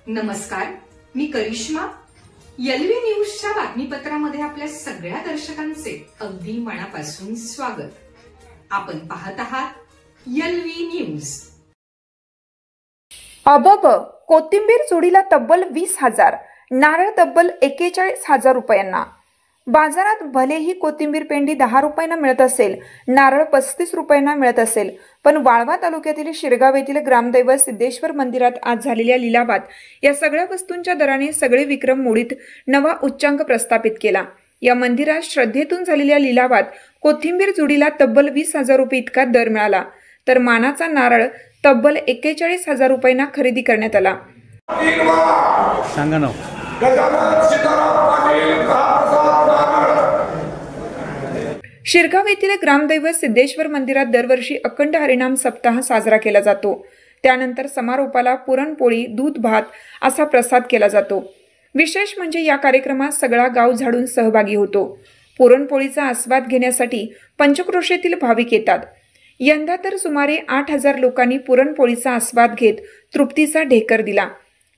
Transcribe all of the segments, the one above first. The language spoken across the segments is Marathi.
नमस्कार, मी करिश्मा. एलव्ही न्यूजच्या बातमीपत्रामध्ये आपल्या सगळ्या दर्शकांचे अगदी मनापासून स्वागत. आपण पाहत आहात एलव्ही न्यूज. अबब, कोथिंबीर जोडीला तब्बल 20,000, नारळ तब्बल 41,000 रुपयांना. बाजारात भलेही कोथिंबीर पेंडी 10 रुपयांना मिळत असेल, नारळ 35 रुपयांना मिळत असेल, पण वाळवा तालुक्यातील शिरगाव येथील ग्रामदैवत सिद्धेश्वर मंदिरात आज झालेल्या लिलावात या सगळ्या वस्तूंच्या दराने सगळे विक्रम मोडीत नवा उच्चांक प्रस्थापित केला. या मंदिरात श्रद्धेतून झालेल्या लिलावात कोथिंबीर जोडीला तब्बल 20,000 रुपये इतका दर मिळाला, तर मानाचा नारळ तब्बल 41,000 रुपयांना खरेदी करण्यात आला. शिरगाव येथील ग्रामदैवत सिद्धेश्वर मंदिरात दरवर्षी अखंड हरिनाम सप्ताह साजरा केला जातो. त्यानंतर समारोपाला पुरणपोळी, दूध भात असा प्रसाद केला जातो. विशेष म्हणजे या कार्यक्रमात सगळा गाव झाडून सहभागी होतो. पुरणपोळीचा आस्वाद घेण्यासाठी पंचक्रोशीतील भाविक येतात. यंदा तर सुमारे 8,000 लोकांनी पुरणपोळीचा आस्वाद घेत तृप्तीचा ढेकर दिला.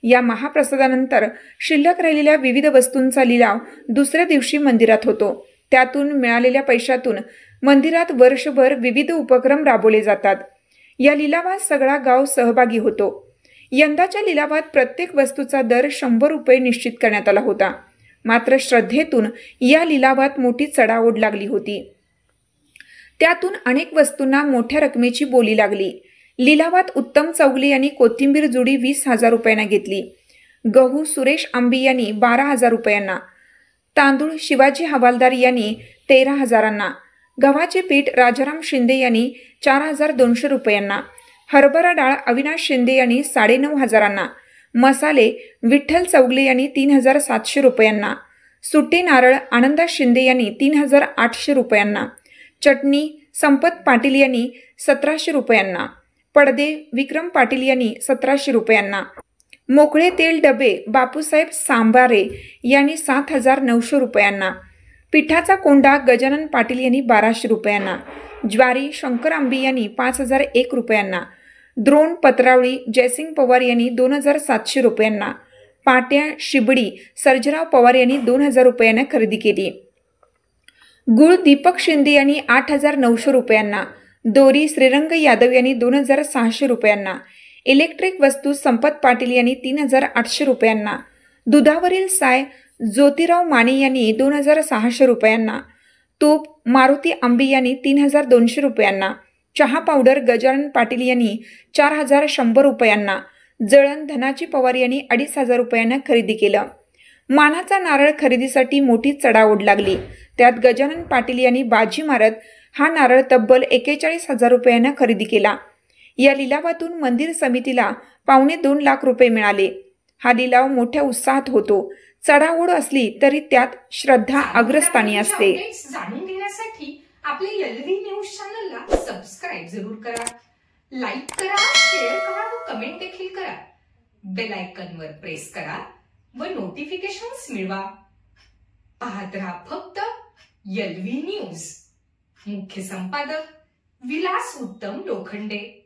या महाप्रसादानंतर शिल्लक राहिलेल्या विविध वस्तूंचा लिलाव दुसऱ्या दिवशी मंदिरात होतो. त्यातून मिळालेल्या पैशातून मंदिरात वर्षभर विविध उपक्रम राबवले जातात. या लिलावात सगळा गाव सहभागी होतो. यंदाच्या लिलावात प्रत्येक वस्तूचा दर 100 रुपये निश्चित करण्यात आला होता. मात्र श्रद्धेतून या लिलावात मोठी चढाओढ लागली होती. त्यातून अनेक वस्तूंना मोठ्या रकमेची बोली लागली. लिलावात उत्तम चौगले यांनी कोथिंबीर जुडी 20,000 रुपयांना घेतली. गहू सुरेश आंबी यांनी 12,000 रुपयांना, तांदूळ शिवाजी हवालदार यांनी 13,000, गव्हाचे पीठ राजाराम शिंदे यांनी 4,200 रुपयांना, हरभरा डाळ अविनाश शिंदे यांनी 9,500, मसाले विठ्ठल चौगले यांनी 3,700 रुपयांना, सुटे नारळ आनंदा शिंदे यांनी 3,800 रुपयांना, चटणी संपत पाटील यांनी 1,700 रुपयांना, पडदे विक्रम पाटील यांनी 1,700 रुपयांना, मोकळे तेल डबे बापूसाहेब सांबारे यांनी 7,900 रुपयांना, पिठाचा कोंडा गजानन पाटील यांनी 1,200 रुपयांना, ज्वारी शंकर आंबी यांनी 5,001 रुपयांना, द्रोण पत्रावळी जयसिंग पवार यांनी 2,700 रुपयांना, पाट्या शिबडी सर्जराव पवार यांनी 2,000 रुपयांना खरेदी केली. गुळ दीपक शिंदे यांनी 8,900 रुपयांना, दोरी श्रीरंग यादव यांनी 2,600 रुपयांना, इलेक्ट्रिक वस्तू संपत पाटील यांनी 3,800 रुपयांना, दुधावरील साय ज्योतिराव माने यांनी 2,600 रुपयांना, तूप मारुती आंबी यांनी 3,200 रुपयांना, चहा पावडर गजानन पाटील यांनी 4,100 रुपयांना, जळण धनाजी पवार यांनी 2,500 रुपयांना खरेदी केलं. मानाचा नारळ खरेदीसाठी मोठी चढाओढ लागली. त्यात गजानन पाटील यांनी बाजी मारत हा नारळ तब्बल 41,000 रुपयांना खरेदी केला. या लिलावातून मंदिर समितीला 2.25 लाख रुपये मिळाले. हा लिलाव मोठ्या उत्साहात होतो. चढाओढ असली तरी त्यात श्रद्धा अग्रस्थानी असते. जाणून घेण्यासाठी आपल्या एलव्ही न्यूज चॅनलला सबस्क्राईब जरूर करा, लाईक करा, शेअर करा व कमेंट देखील करा. बेल आयकॉनवर प्रेस करा व नोटिफिकेशन्स मिळवा. पाहत रहा फक्त एलव्ही न्यूज. मुख्य संपादक विलास उत्तम लोखंडे.